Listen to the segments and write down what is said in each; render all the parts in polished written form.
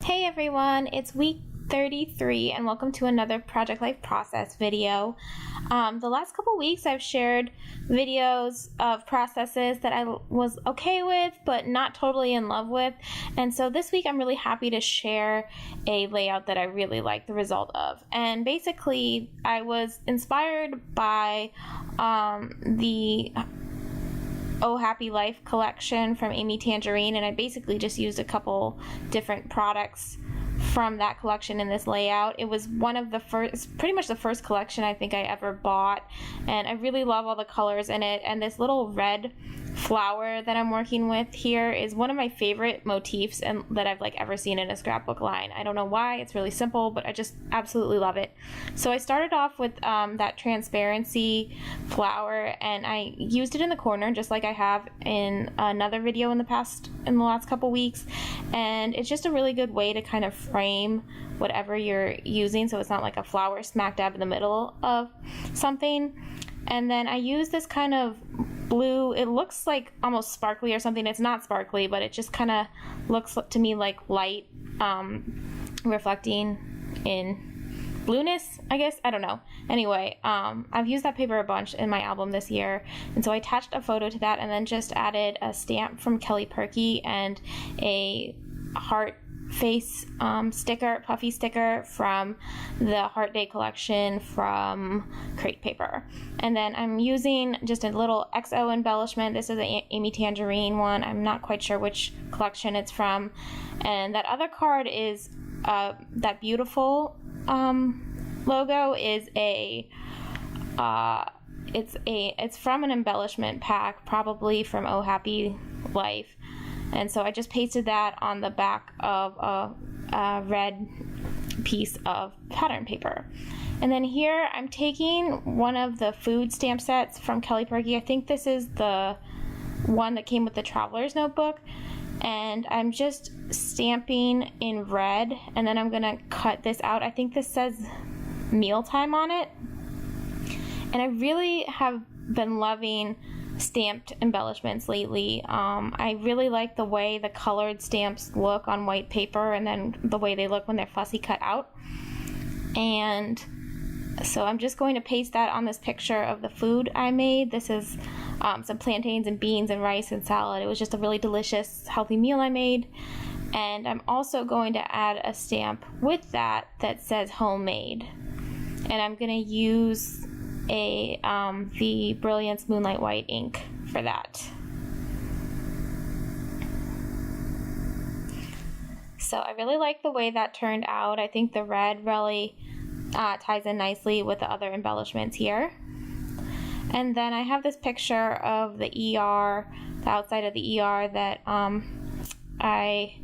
Hey everyone, it's week 33 and welcome to another Project Life Process video. The last couple weeks I've shared videos of processes that I was okay with but not totally in love with, and so this week I'm really happy to share a layout that I really like the result of. And basically I was inspired by the Oh Happy Life collection from Tangerine, and I basically just used a couple different products from that collection in this layout. It was one of the first, pretty much the first collection I think I ever bought, and I really love all the colors in it. And this little red flower that I'm working with here is one of my favorite motifs and that I've ever seen in a scrapbook line. I don't know why, it's really simple, but I just absolutely love it. So I started off with that transparency flower, and I used it in the corner just like I have in another video in the last couple weeks, and it's just a really good way to kind of frame whatever you're using so it's not like a flower smack dab in the middle of something. And then I use this kind of blue, it looks like almost sparkly or something. It's not sparkly, but it just kind of looks to me like light reflecting in blueness, I guess. I don't know. Anyway, I've used that paper a bunch in my album this year, and so I attached a photo to that and then just added a stamp from Kelly Purkey and a heart face sticker, puffy sticker from the Heart Day collection from Crate Paper. And then I'm using just a little XO embellishment. This is an Amy Tangerine one. I'm not quite sure which collection it's from. And that other card is that beautiful logo is it's from an embellishment pack, probably from Oh Happy Life. And so I just pasted that on the back of a red piece of pattern paper. And then here I'm taking one of the food stamp sets from Kelly Purkey. I think this is the one that came with the Traveler's Notebook. And I'm just stamping in red, and then I'm gonna cut this out. I think this says mealtime on it. And I really have been loving stamped embellishments lately. I really like the way the colored stamps look on white paper and then the way they look when they're fussy cut out. And so I'm just going to paste that on this picture of the food I made. This is some plantains and beans and rice and salad. It was just a really delicious, healthy meal I made. And I'm also going to add a stamp with that that says homemade. And I'm going to use the Brilliance Moonlight White ink for that. So I really like the way that turned out. I think the red really ties in nicely with the other embellishments here. And then I have this picture of the ER, the outside of the ER that I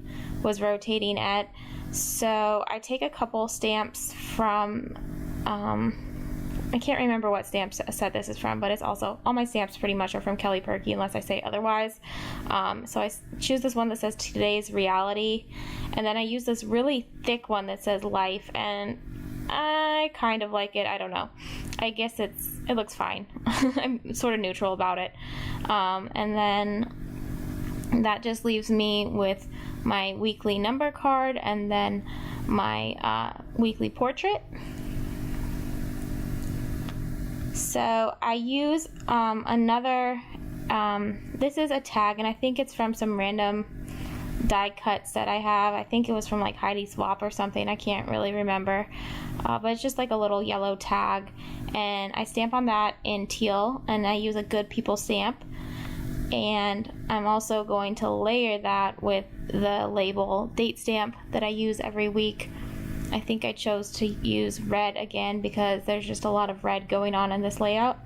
was rotating at. So I take a couple stamps from I can't remember what stamp set this is from, but it's also, all my stamps pretty much are from Kelly Purkey unless I say otherwise. So I choose this one that says Today's Reality, and then I use this really thick one that says Life, and I kind of like it. I don't know. I guess it looks fine. I'm sort of neutral about it. And then that just leaves me with my weekly number card and then my weekly portrait. So I use this is a tag, and I think it's from some random die cuts that I have. I think it was from like Heidi Swap or something. I can't really remember. But it's just like a little yellow tag, and I stamp on that in teal, and I use a Good People stamp. And I'm also going to layer that with the label date stamp that I use every week. I think I chose to use red again because there's just a lot of red going on in this layout.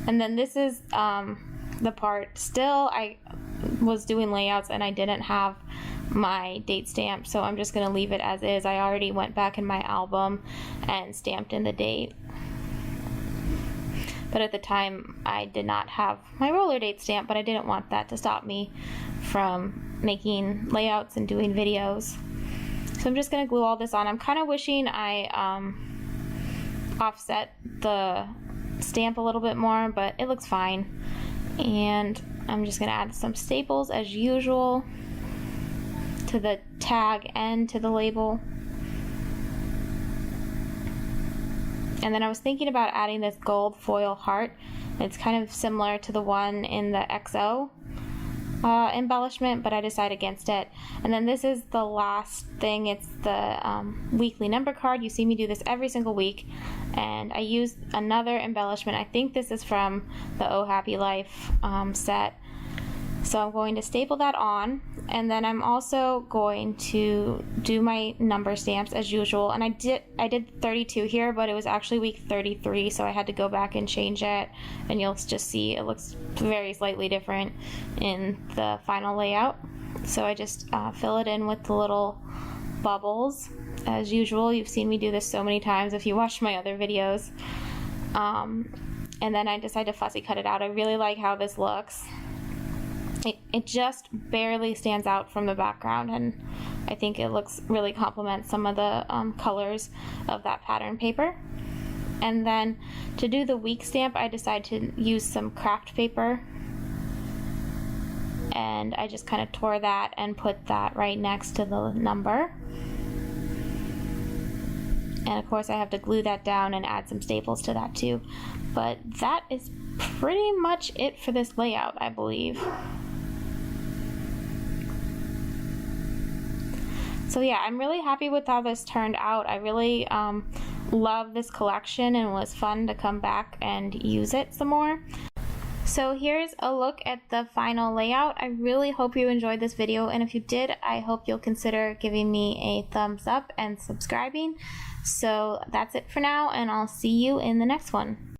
And then this is the part, still I was doing layouts and I didn't have my date stamp, so I'm just going to leave it as is. I already went back in my album and stamped in the date. But at the time I did not have my roller date stamp, but I didn't want that to stop me from making layouts and doing videos. So I'm just going to glue all this on. I'm kind of wishing I offset the stamp a little bit more, but it looks fine. And I'm just going to add some staples as usual to the tag and to the label. And then I was thinking about adding this gold foil heart. It's kind of similar to the one in the XO embellishment, but I decided against it. And then this is the last thing. It's the weekly number card. You see me do this every single week, and I used another embellishment. I think this is from the Oh Happy Life set. So I'm going to staple that on, and then I'm also going to do my number stamps as usual. And I did 32 here, but it was actually week 33, so I had to go back and change it, and you'll just see it looks very slightly different in the final layout. So I just fill it in with the little bubbles as usual. You've seen me do this so many times if you watch my other videos. And then I decided to fussy cut it out. I really like how this looks. It just barely stands out from the background, and I think it looks really complements some of the colors of that pattern paper. And then to do the week stamp, I decided to use some craft paper, and I just kind of tore that and put that right next to the number. And of course I have to glue that down and add some staples to that too. But that is pretty much it for this layout, I believe. So yeah, I'm really happy with how this turned out. I really love this collection, and it was fun to come back and use it some more. So here's a look at the final layout. I really hope you enjoyed this video, and if you did, I hope you'll consider giving me a thumbs up and subscribing. So that's it for now, and I'll see you in the next one.